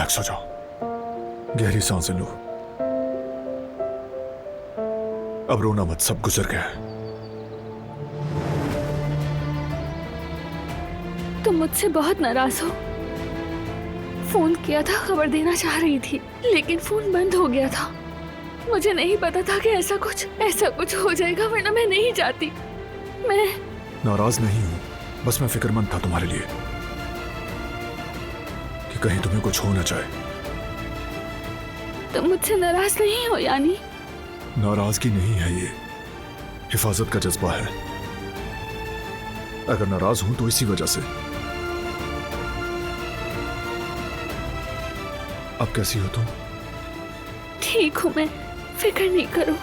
Relax हो जाओ, गहरी सांसें लो। अब रोना मत, सब गुजर गया है। तुम मुझसे बहुत नाराज हो। फोन किया था, खबर देना चाह रही थी, लेकिन फोन बंद हो गया था। मुझे नहीं पता था कि ऐसा कुछ हो जाएगा, वरना मैं नहीं जाती। मैं नाराज नहीं हूं, बस मैं फिक्रमंद था तुम्हारे लिए कि कहीं तुम्हें कुछ हो ना जाए। तुम मुझसे नाराज नहीं हो यानी? नाराजगी नहीं है ये, हिफाजत का जज्बा है। अगर नाराज हूं तो इसी वजह से। अब कैसी हो तुम? ठीक हूं मैं, फिक्र नहीं करो।